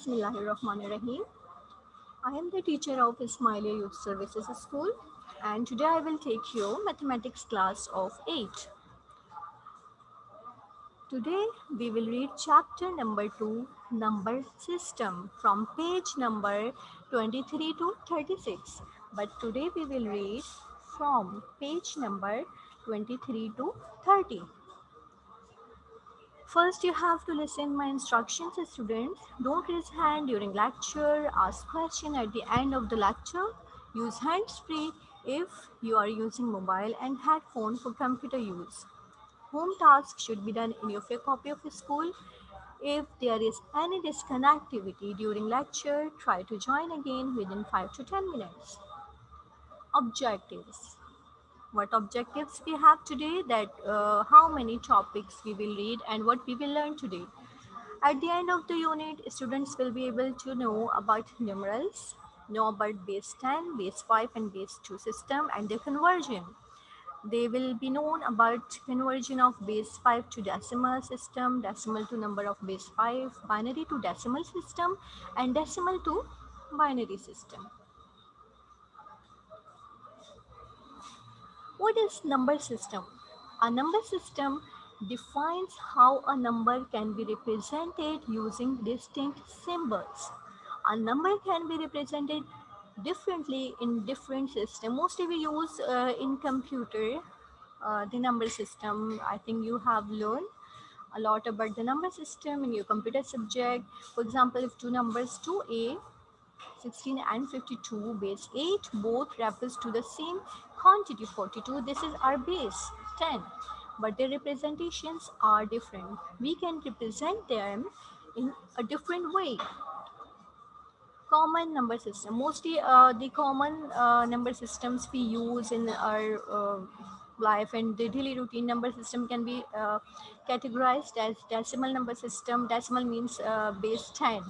Bismillahirrahmanirrahim. I am the teacher of Ismailia Youth Services School, and today I will take you mathematics class of 8. Today we will read chapter number 2, number system, from page number 23 to 36. But today we will read from page number 23 to 30. First, you have to listen my instructions, students. Don't raise hand during lecture. Ask question at the end of the lecture. Use hands-free if you are using mobile and headphone for computer use. Home tasks should be done in your copy of school. If there is any disconnectivity during lecture, try to join again within 5 to 10 minutes. Objectives. What objectives we have today, that how many topics we will read and what we will learn today. At the end of the unit, students will be able to know about numerals, know about base 10, base 5 and base 2 system and their conversion. They will be known about conversion of base 5 to decimal system, decimal to number of base 5, binary to decimal system and decimal to binary system. What is number system? A number system defines how a number can be represented using distinct symbols. A number can be represented differently in different systems. Mostly we use in computer the number system. I think you have learned a lot about the number system in your computer subject. For example, if two numbers 2a 16 and 52 base 8 both refers to the same quantity 42. This is our base 10, but their representations are different. We can represent them in a different way. Common number system. Mostly the common number systems we use in our life and the daily routine. Number system can be categorized as decimal number system. Decimal means base 10.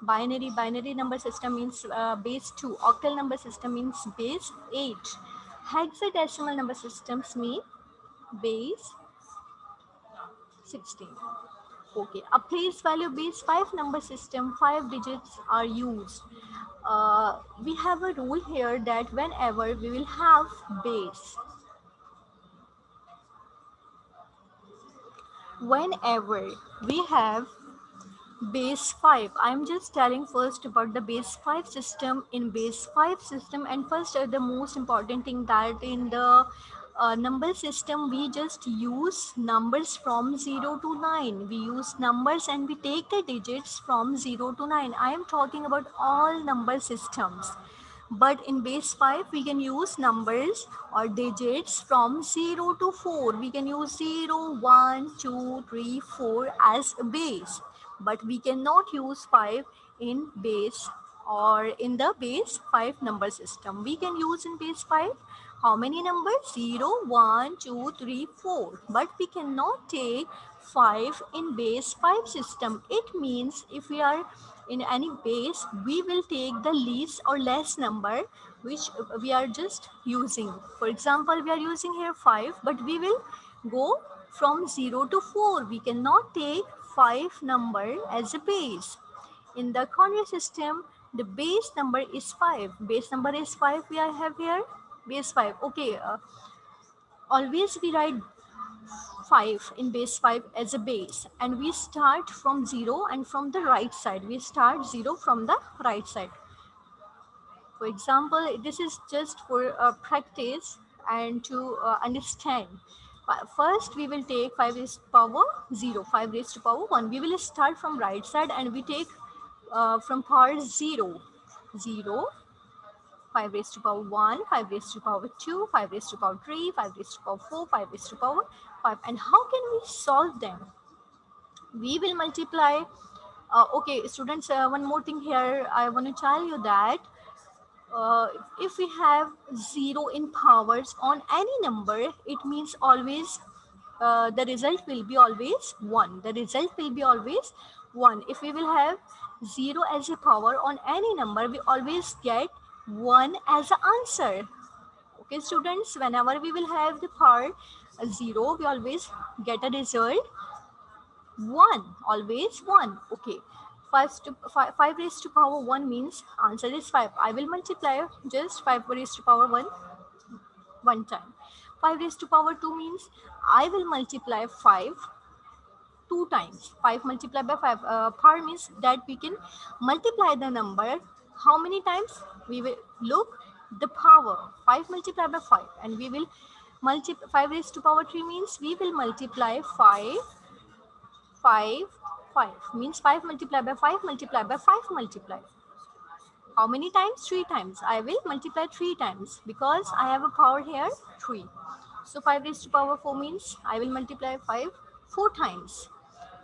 Binary number system means base 2. Octal number system means base 8. Hexadecimal number systems mean base 16. Okay, a place value base 5 number system, 5 digits are used. We have a rule here that whenever we will have base, whenever we have base 5, I'm just telling first about the base 5 system. In base 5 system, and first the most important thing, that in the number system we just use numbers from 0 to 9. We use numbers and we take the digits from 0 to 9. I am talking about all number systems. But in base 5, we can use numbers or digits from 0 to 4. We can use 0, 1, 2, 3, 4 as a base. But we cannot use 5 in base or in the base 5 number system. We can use in base 5 how many numbers? 0, 1, 2, 3, 4. But we cannot take 5 in base 5 system. It means if we are in any base, we will take the least or less number which we are just using. For example, we are using here 5, but we will go from 0 to 4. We cannot take 5 number as a base. In the Conway system, the base number is 5. Base number is 5 we have here. Base 5. Okay, always we write 5 in base 5 as a base, and we start from 0 and from the right side. We start 0 from the right side. For example, this is just for practice and to understand. First, we will take 5 raised to power 0, 5 raised to power 1. We will start from right side and we take from part 0, 0, 5 raised to power 1, 5 raised to power 2, 5 raised to power 3, 5 raised to power 4, 5 raised to power 5. And how can we solve them? We will multiply. Okay, students, one more thing here. I want to tell you that if we have 0 in powers on any number, it means always the result will be always 1. The result will be always 1. If we will have 0 as a power on any number, we always get 1 as an answer. Okay, students, whenever we will have the part 0, we always get a result 1. Always 1. Okay. 5 raised to power 1 means answer is 5. I will multiply just 5 raised to power 1 one time. 5 raised to power 2 means I will multiply 5 two times. 5 multiplied by 5 power means that we can multiply the number how many times? We will look the power 5 multiplied by 5, and we will multiply 5 raised to power 3 means we will multiply 5 5 5 means 5 multiplied by 5 multiplied by 5 multiplied. How many times? 3 times. I will multiply 3 times because I have a power here 3. So 5 raised to power 4 means I will multiply 5 4 times.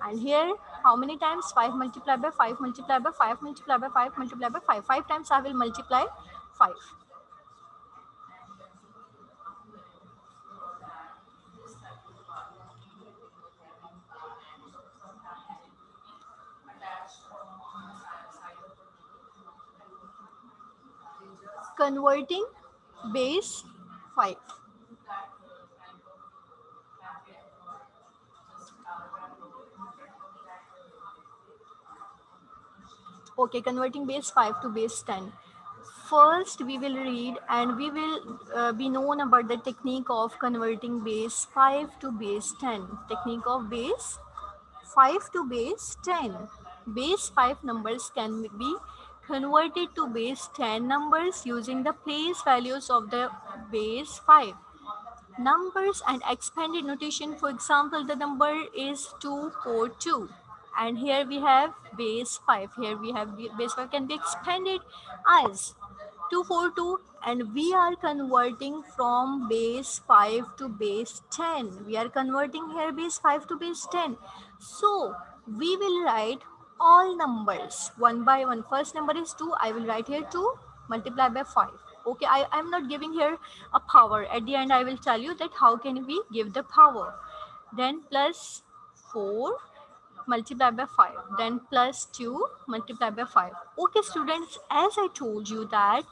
And here how many times? 5 multiplied by 5 multiplied by 5 multiplied by 5 multiplied by 5. 5 times I will multiply 5. Converting base 5. Okay, converting base 5 to base 10. First, we will read and we will be known about the technique of converting base 5 to base 10. Technique of base 5 to base 10. Base 5 numbers can be converted to base 10 numbers using the place values of the base 5. Numbers and expanded notation. For example, the number is 242. And here we have base 5. Here we have base 5 can be expanded as 242, and we are converting from base 5 to base 10. We are converting here base 5 to base 10. So we will write all numbers one by one. First number is 2. I will write here 2 multiplied by 5. Okay, I am not giving here a power. At the end I will tell you that how can we give the power. Then plus 4 multiplied by 5, then plus 2 multiplied by 5. Okay students, as I told you that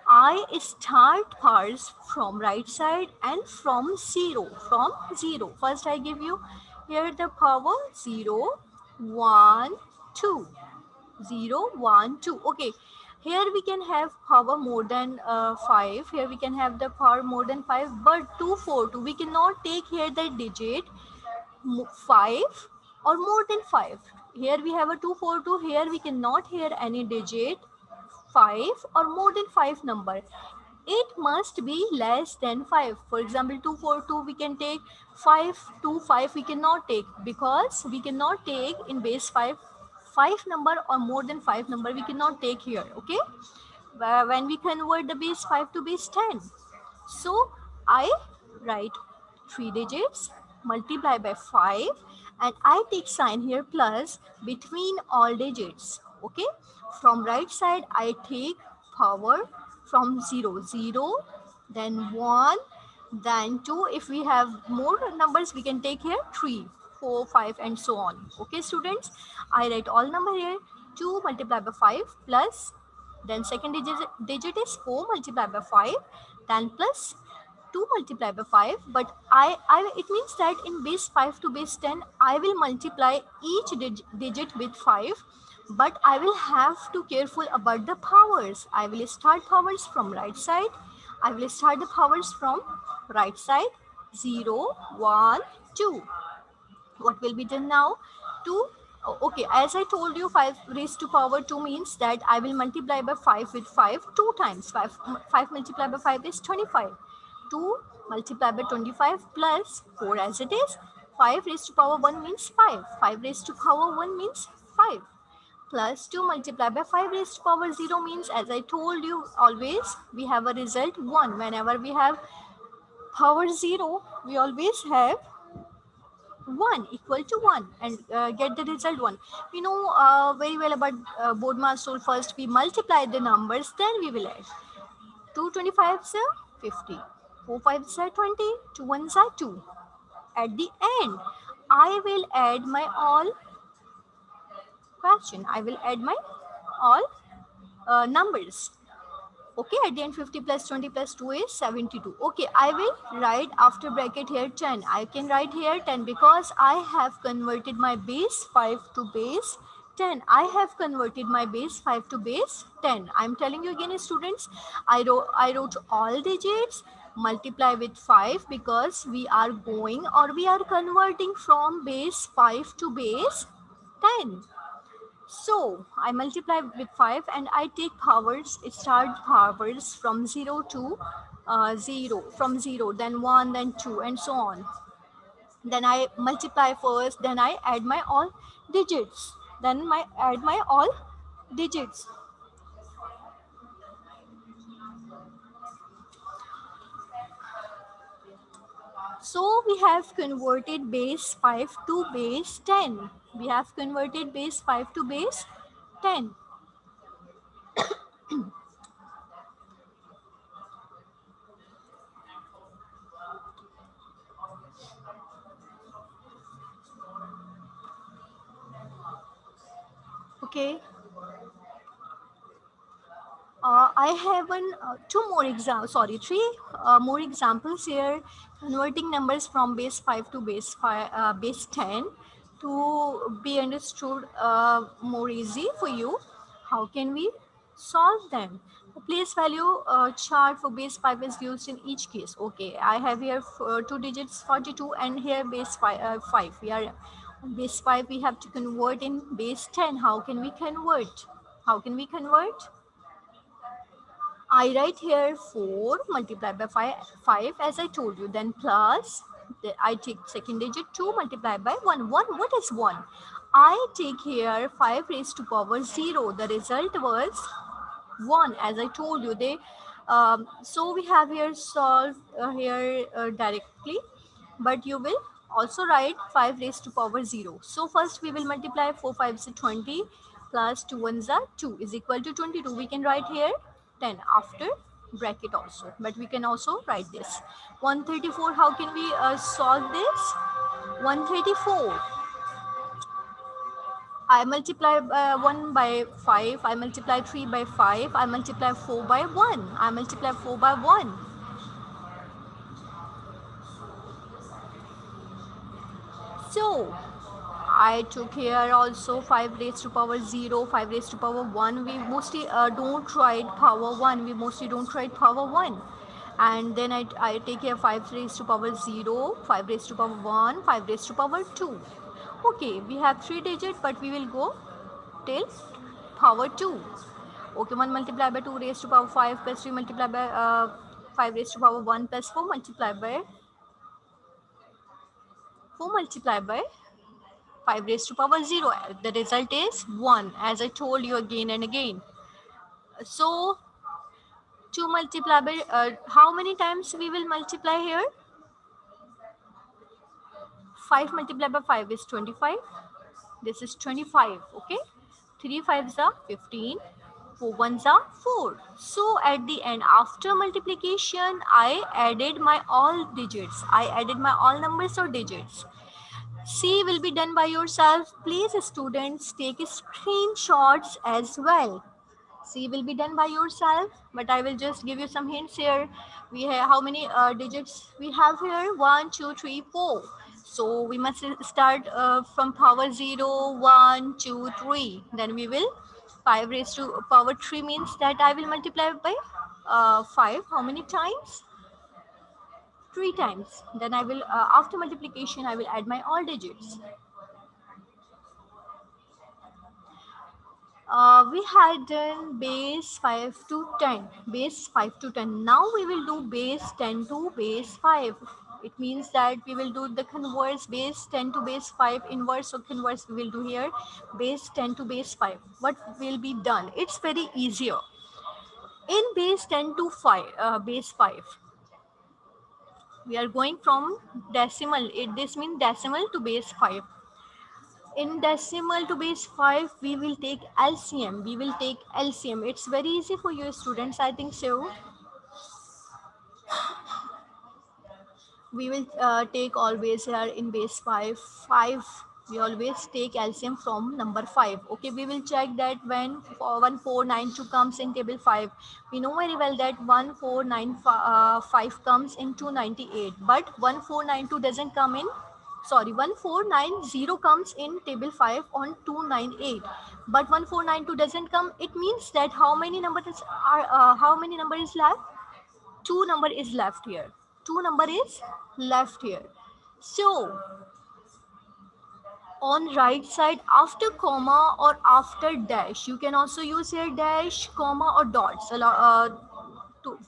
I start powers from right side and from 0. First I give you here the power 0 1 2 0 1 2. Okay, here we can have power more than 5. Here we can have the power more than 5, but 242 we cannot take here the digit 5 or more than 5. Here we have a 242. Here we cannot hear any digit 5 or more than 5 number. It must be less than 5. For example, 242 we can take, 525 we cannot take, because we cannot take in base 5 number or more than 5 number we cannot take here. Okay, when we convert the base 5 to base 10, so I write 3 digits multiply by 5, and I take sign here plus between all digits. Okay, from right side I take power from 0 0, then 1, then 2. If we have more numbers we can take here 3 4 5 and so on. Okay students, I write all number here 2 multiplied by 5 plus, then second digit is 4 multiplied by 5, then plus 2 multiplied by 5. But I it means that in base 5 to base 10 I will multiply each digit with 5, but I will have to careful about the powers. I will start powers from right side. I will start the powers from right side 0 1 2. What will be done now? 2. Okay, as I told you, 5 raised to power 2 means that I will multiply by 5 with 5 2 times. 5 multiplied by 5 is 25. 2 multiplied by 25 plus 4 as it is. 5 raised to power 1 means 5. 5 raised to power 1 means 5. Plus 2 multiplied by 5 raised to power 0 means, as I told you, always we have a result 1. Whenever we have power 0, we always have 1 equal to 1 and get the result 1. We know very well about Bodmer's rule. First we multiply the numbers, then we will add. 2 25s are 50, 4 5s are 20, 2 1s are 2. At the end I will add my all question. I will add my all numbers. Okay, at the end 50 plus 20 plus 2 is 72. Okay, I will write after bracket here 10. I can write here 10 because I have converted my base 5 to base 10. I have converted my base 5 to base 10. I'm telling you again, students, I wrote all digits, multiply with 5 because we are going or we are converting from base 5 to base 10. So I multiply with 5 and I take powers, start powers from 0 to 0, from 0, then 1, then 2, and so on. Then I multiply first, then I add my all digits, then my add my all digits. So we have converted base 5 to base 10. We have converted base 5 to base 10. Okay. I have two more examples, sorry, three more examples here, converting numbers from base 5 to base 10 to be understood more easy for you. How can we solve them? The place value chart for base 5 is used in each case. Okay, I have here two digits 42 and here base 5. We are on base 5, we have to convert in base 10. How can we convert? How can we convert? I write here 4 multiplied by 5 as I told you. Then plus, I take second digit 2 multiplied by 1. 1, what is 1? I take here 5 raised to power 0. The result was 1 as I told you. So we have here solved here directly, but you will also write 5 raised to power 0. So first we will multiply 4 5s are 20 plus 2 1s are 2 is equal to 22. We can write here 10 after bracket also, but we can also write this 134. How can we solve this? 134, I multiply 1 by 5, I multiply 3 by 5, I multiply 4 by 1, I multiply 4 by 1. So I took here also 5 raised to power 0, 5 raised to power 1. We mostly don't write power 1. We mostly don't write power 1. And then I take here 5 raised to power 0, 5 raised to power 1, 5 raised to power 2. Okay, we have 3 digits, but we will go till power 2. Okay, 1 multiplied by 2 raised to power 5 plus 3 multiplied by 5 raised to power 1 plus 4 multiplied by 5 raised to power 0. The result is 1, as I told you again and again. So 2 multiplied by how many times we will multiply here? 5 multiplied by 5 is 25. This is 25. Okay, 3 5s are 15, 4 1s are 4. So at the end, after multiplication, I added my all digits. I added my all numbers or digits. C will be done by yourself. Please, students, take screenshots as well. C will be done by yourself, but I will just give you some hints here. We have how many digits we have here? 1, 2, 3, 4. So we must start from power 0, 1, 2, 3. Then we will 5 raised to power 3 means that I will multiply by 5. How many times? 3 times. Then I will after multiplication I will add my all digits. We had done base 5 to 10, base 5 to 10. Now we will do base 10 to base 5. It means that we will do the converse, base 10 to base 5, inverse or converse we will do here, base 10 to base 5. What will be done? It's very easier. In base 10 to base 5, we are going from decimal. This means decimal to base 5. In decimal to base 5, we will take LCM. We will take LCM. It's very easy for you students, I think so. We will take always here in base 5. We always take LCM from number 5. Okay, we will check that when 1492 comes in table 5. We know very well that 1495 comes in 298, but 1492 doesn't come in sorry, 1490 comes in table 5 on 298, but 1492 doesn't come. It means that how many number is left? Two number is left here. Two number is left here. So on right side, after comma or after dash, you can also use here dash, comma, or dots.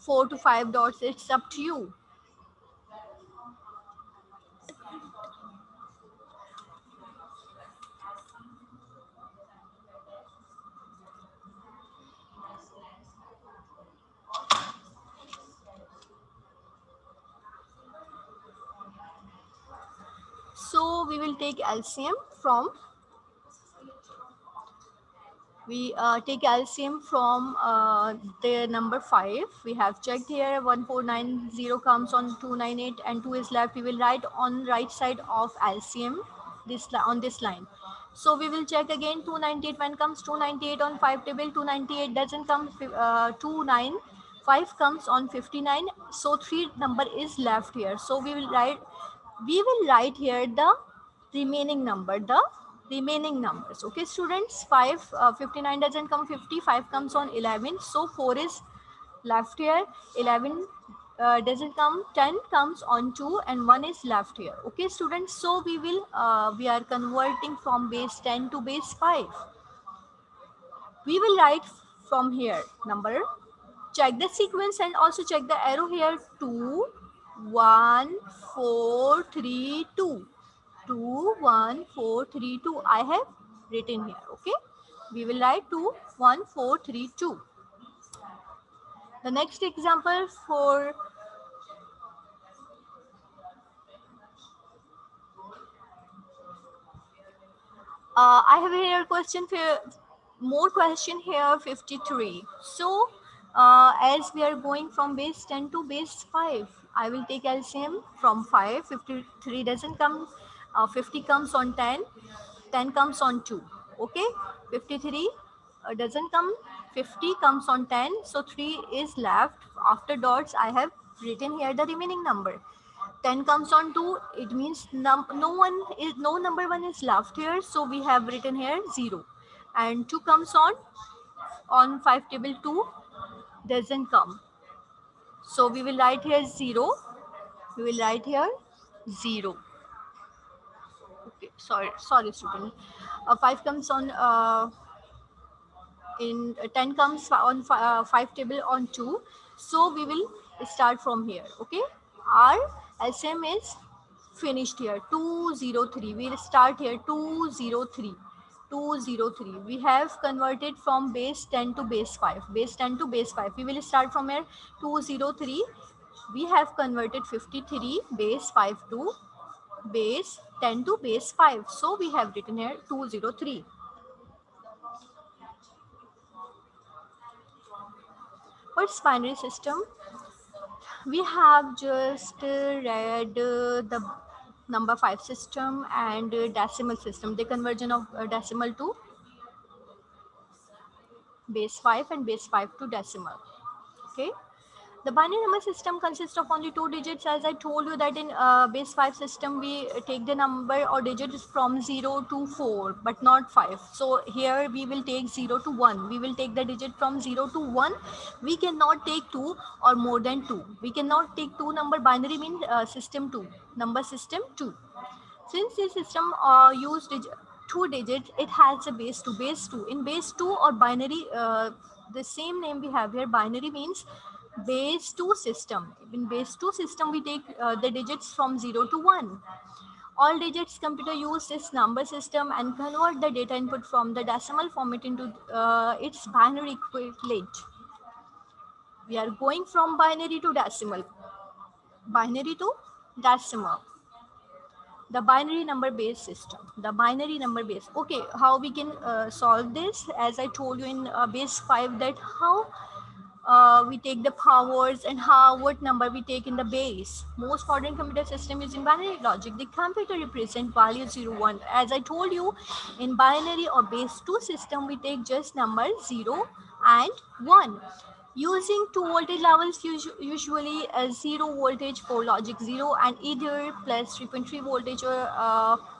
4 to 5 dots, it's up to you. So we will take LCM from the number 5. We have checked here 1490 comes on 298 and 2 is left. We will write on right side of LCM on this line. So we will check again 298 when comes 298 on 5 table. 298 doesn't come. 295 comes on 59. So 3 number is left here. So we will write here the remaining numbers. Okay, students, 59 doesn't come. 55 comes on 11, so 4 is left here. 11 doesn't come. 10 comes on 2 and 1 is left here. Okay, students, so we are converting from base 10 to base 5. We will write from here number, check the sequence and also check the arrow here. 2 1 4 3 2, 2 1 4 3 2 I have written here. Okay, we will write 2 1 4 3 2. The next example for I have here question for more question here 53. So as we are going from base 10 to base 5, I will take LCM from 5. 53 doesn't come. 50 comes on 10. 10 comes on 2. Okay, 53 doesn't come. 50 comes on 10. So 3 is left. After dots, I have written here the remaining number. 10 comes on 2, it means no number 1 is left here, so we have written here 0. And 2 comes on 5 table. 2 doesn't come, so we will write here 0. We will write here 0. Okay, sorry student. 5 comes on in 10 comes on 5 table on 2, so we will start from here. Okay, our LCM is finished here. 203, we will start here. 203, 203. We have converted from base 10 to base 5. Base 10 to base 5, we will start from here. 203, we have converted 53 base 5 to base 10 to base 5, so we have written here 203. What's binary system? We have just read the number 5 system and decimal system, the conversion of decimal to base 5 and base 5 to decimal. Okay, the binary number system consists of only 2 digits. As I told you that in base 5 system we take the number or digits from 0 to 4 but not 5. So here we will take 0 to 1. We will take the digit from 0 to 1. We cannot take 2 or more than 2. We cannot take 2 number. Binary means system 2, number system 2. Since this system used 2 digits, it has a base 2. Base 2 in base 2 or binary, the same name we have here. Binary means base 2 system. In base 2 system, we take the digits from 0 to 1. All digits computer use this number system and convert the data input from the decimal format into its binary equivalent. We are going from binary to decimal. Binary to decimal. The binary number base system. The binary number base. Okay, how we can solve this? As I told you in base 5 that how we take the powers and what number we take in the base. Most modern computer system using binary logic. The computer represent value 0, 1. As I told you, in binary or base 2 system, we take just number 0 and 1. Using two voltage levels, usually 0 voltage for logic 0 and either plus 3.3 voltage or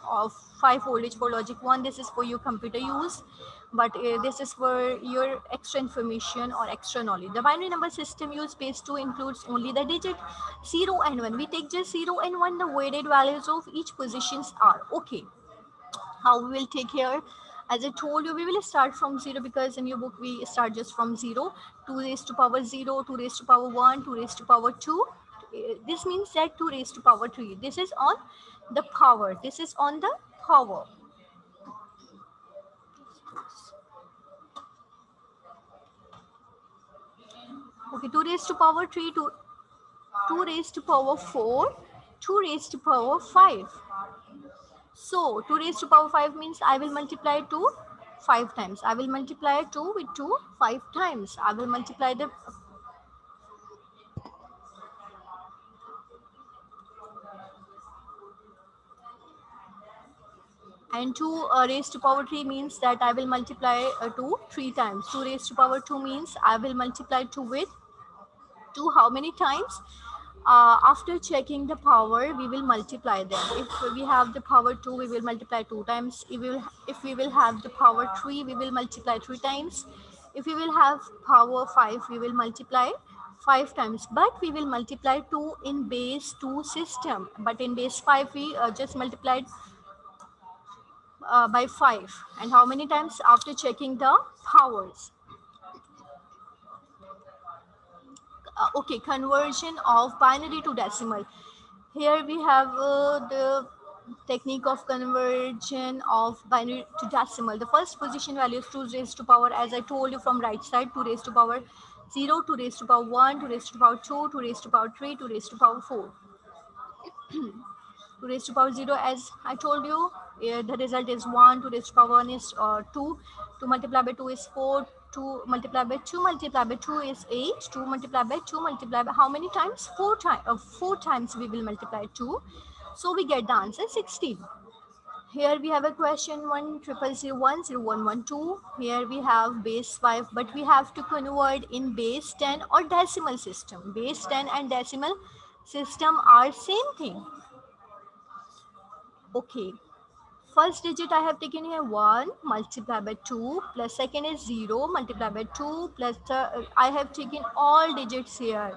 of 5 voltage for logic 1. This is for your computer use, but this is for your extra information or extra knowledge. The binary number system use base 2 includes only the digit 0 and 1. We take just 0 and 1, the weighted values of each positions are okay. How we will take here, as I told you, we will start from 0 because in your book we start just from 0. 2 raised to power 0, 2 raised to power 1, 2 raised to power 2. This means that 2 raised to power 3. This is on the power. This is on the power. Okay, 2 raised to power 3, 2 raised to power 4, 2 raised to power 5. So 2 raised to power 5 means I will multiply 2 5 times. I will multiply 2 with 2 5 times. I will multiply the and 2 raised to power 3 means that I will multiply 2 3 times. 2 raised to power 2 means I will multiply 2 with 2 how many times? After checking the power, we will multiply them. If we have the power 2, we will multiply 2 times. If we will have the power 3, we will multiply 3 times. If we will have power 5, we will multiply 5 times. But we will multiply 2 in base 2 system. But in base 5, we just multiplied by 5. And how many times after checking the powers? Okay, conversion of binary to decimal. Here we have the technique of conversion of binary to decimal. The first position value is 2 raised to power, as I told you, from right side, 2 raised to power 0, 2 raised to power 1, 2 raised to power 2, 2 raised to power 3, 2 raised to power 4. 2 raised to power 0, as I told you, the result is 1. 2 raised to power 1 is 2. 2 multiplied by 2 is 4. 2 multiplied by 2 multiplied by 2 is 8. 2 multiplied by 2 multiplied by how many times? 4 times. 4 times we will multiply 2. So we get the answer 16. Here we have a question 100010112. Here we have base 5, but we have to convert in base 10 or decimal system. Base 10 and decimal system are same thing. Okay, first digit I have taken here 1 multiplied by 2 plus second is 0 multiplied by 2 plus I have taken all digits here.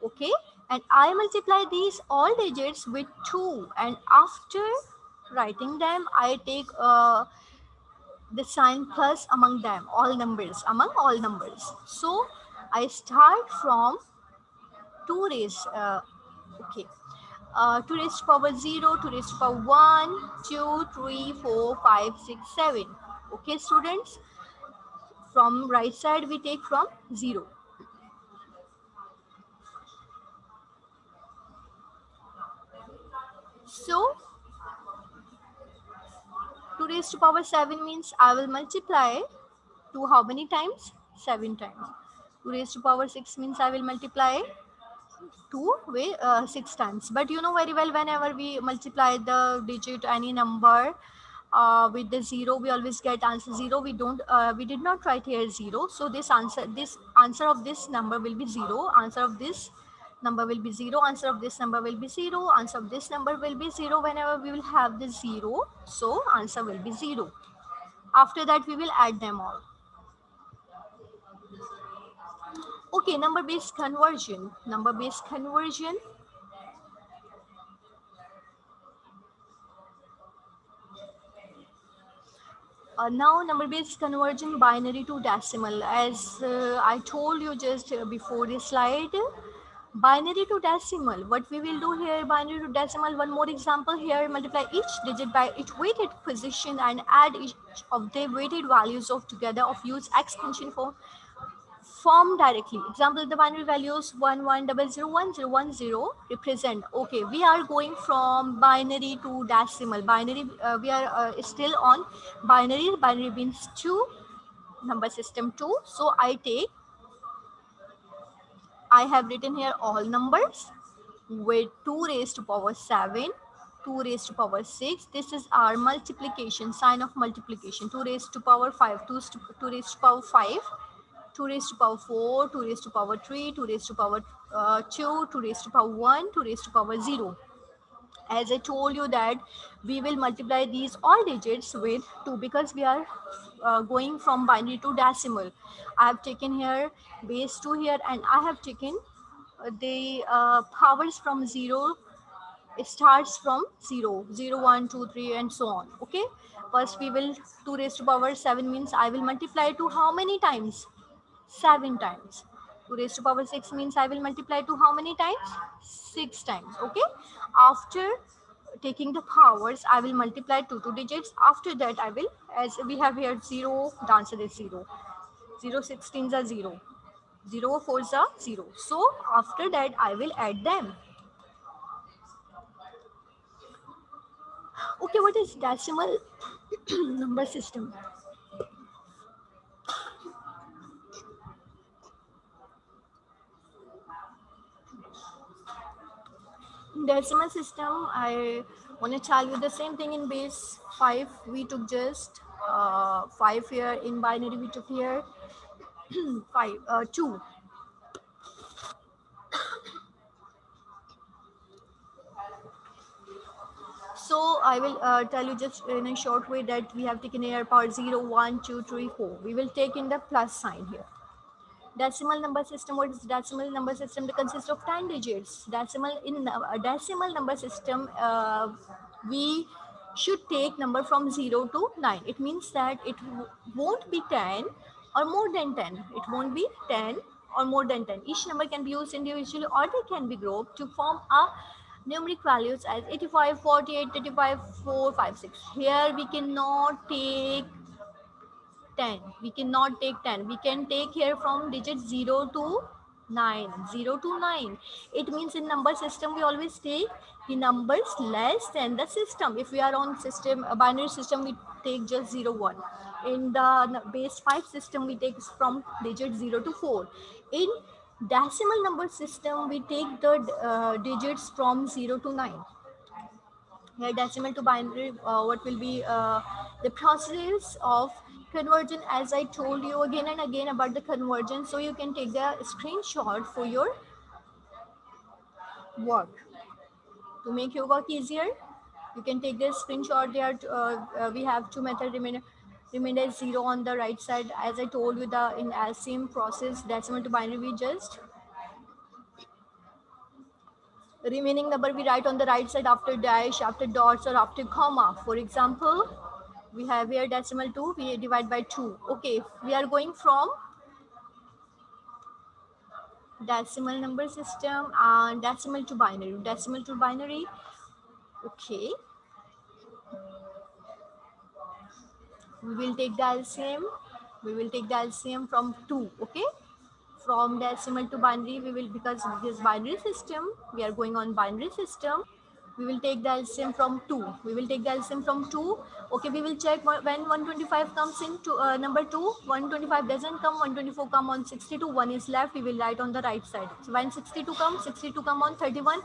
Okay, and I multiply these all digits with 2, and after writing them I take the sign plus among them, all numbers, among all numbers. So I start from 2 raised okay, 2 raised to power 0, 2 raised to power 1, 2, 3, 4, 5, 6, 7. Okay, students, from right side we take from 0. So 2 raised to power 7 means I will multiply 2 how many times? 7 times. 2 raised to power 6 means I will multiply 2 with 6 times. But you know very well, whenever we multiply the digit any number with the 0, we always get answer 0. We did not write here 0, so this answer of this number will be 0. Answer of this number will be 0. Answer of this number will be 0. Answer of this number will be 0. Whenever we will have the 0, so answer will be 0. After that we will add them all. Okay, number based conversion. Number based conversion. Now number based conversion binary to decimal. As I told you just before this slide, binary to decimal. What we will do here, binary to decimal, one more example here, multiply each digit by its weighted position and add each of the weighted values of together of use expansion form directly. Example, the binary values 11001010 represent. Okay, we are going from binary to decimal. Binary, we are still on binary. Binary means 2, number system 2. So I have written here all numbers with 2 raised to power 7, 2 raised to power 6. This is our multiplication, sign of multiplication. 2 raised to power 5, 2 raised to power 5. 2 raised to power 4, 2 raised to power 3, 2 raised to power 2, 2 raised to power 1, 2 raised to power 0. As I told you that we will multiply these all digits with 2 because we are going from binary to decimal. I have taken here base 2 here, and I have taken the powers from 0. It starts from 0, 0, 1, 2, 3, and so on. Okay, first we will 2 raised to power 7 means I will multiply to how many times? 7 times. 2 raised to power 6 means I will multiply to how many times? 6 times. Okay, after taking the powers, I will multiply two digits. After that, I will, as we have here 0, the answer is 0. 0 16s are 0. 0 4s are 0. So after that, I will add them. Okay, what is decimal number system? Decimal system, I want to tell you the same thing in base 5. We took just 5 here. In binary, we took here 5, 2. So I will tell you just in a short way that we have taken here power 0, 1, 2, 3, 4. We will take in the plus sign here. Decimal number system. What is decimal number system? It consists of 10 digits. Decimal in a decimal number system, we should take number from 0 to 9. It means that it won't be 10 or more than 10. It won't be 10 or more than 10. Each number can be used individually or they can be grouped to form a numeric values as 85, 48, 35, 4, 5, 6. Here we cannot take 10. We cannot take 10. We can take here from digit 0 to 9. 0 to 9. It means in number system we always take the numbers less than the system. If we are on system a binary system, we take just 0 1. In the base 5 system, we take from digit 0 to 4. In decimal number system, we take the digits from 0 to 9. Here decimal to binary, what will be the process of conversion, as I told you again and again about the conversion, so you can take the screenshot for your work to make your work easier. You can take this screenshot. There we have two methods. Remainder is 0 on the right side. As I told you, the in LCM process decimal to binary, we just remaining number we write on the right side after dash, after dots, or after comma. For example, we have here decimal 2, we divide by 2. Okay, we are going from decimal number system and decimal to binary. Decimal to binary, okay. We will take the LCM. We will take the LCM from 2, okay. From decimal to binary, we will, because this binary system, we are going on binary system. We will take the LCM from 2. We will take the LCM from 2. Okay, we will check when 125 comes into number 2. 125 doesn't come. 124 come on 62. 1 is left. We will write on the right side. So when 62 come on 31.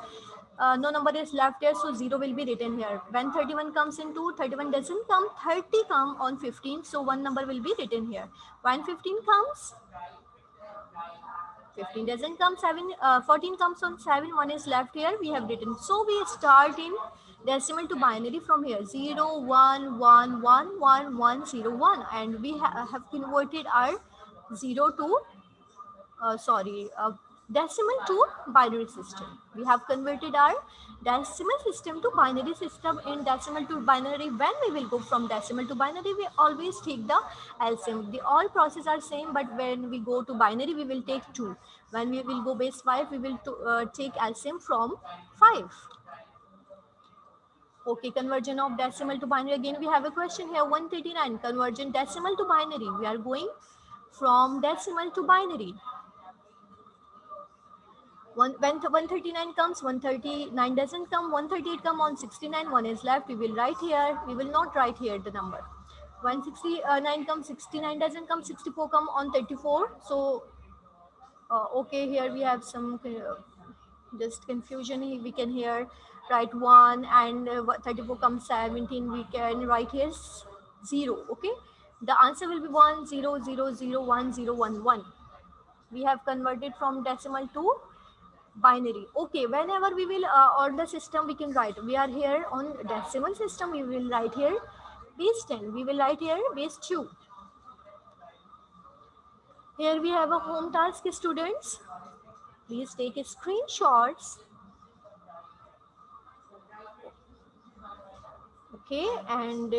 No number is left here, so 0 will be written here. When 31 comes into 31 doesn't come. 30 come on 15, so 1 number will be written here. When 15 comes, 15 doesn't come, 14 comes on 7, 1 is left here, we have written. So we start in decimal to binary from here, 0 1 1 1 1 1 0 1, and we have converted our 0 to decimal to binary system. We have converted our decimal system to binary system. In decimal to binary, when we will go from decimal to binary, we always take the LCM. The all process are same, but when we go to binary, we will take 2. When we will go base 5, we will take LCM from 5. Okay, conversion of decimal to binary. Again, we have a question here, 139, conversion decimal to binary. We are going from decimal to binary. When 139 comes, 139 doesn't come, 138 come on 69, 1 is left. We will write here. We will not write here the number. When 69 comes, 69 doesn't come, 64 come on 34. So, okay, here we have some just confusion. We can here write 1, and 34 comes 17. We can write here 0. Okay, the answer will be 1 0 0 0 1 0 1 1. We have converted from decimal to binary. Okay, whenever we will on the system we can write, we are here on decimal system, we will write here base 10, we will write here base 2. Here we have a home task, students. Please take screenshots. Okay, and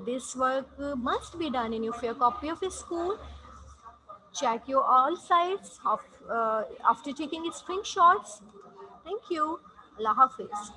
this work must be done in your copy of school. Check your all sides of, after taking screenshots. Thank you. Allah Hafiz.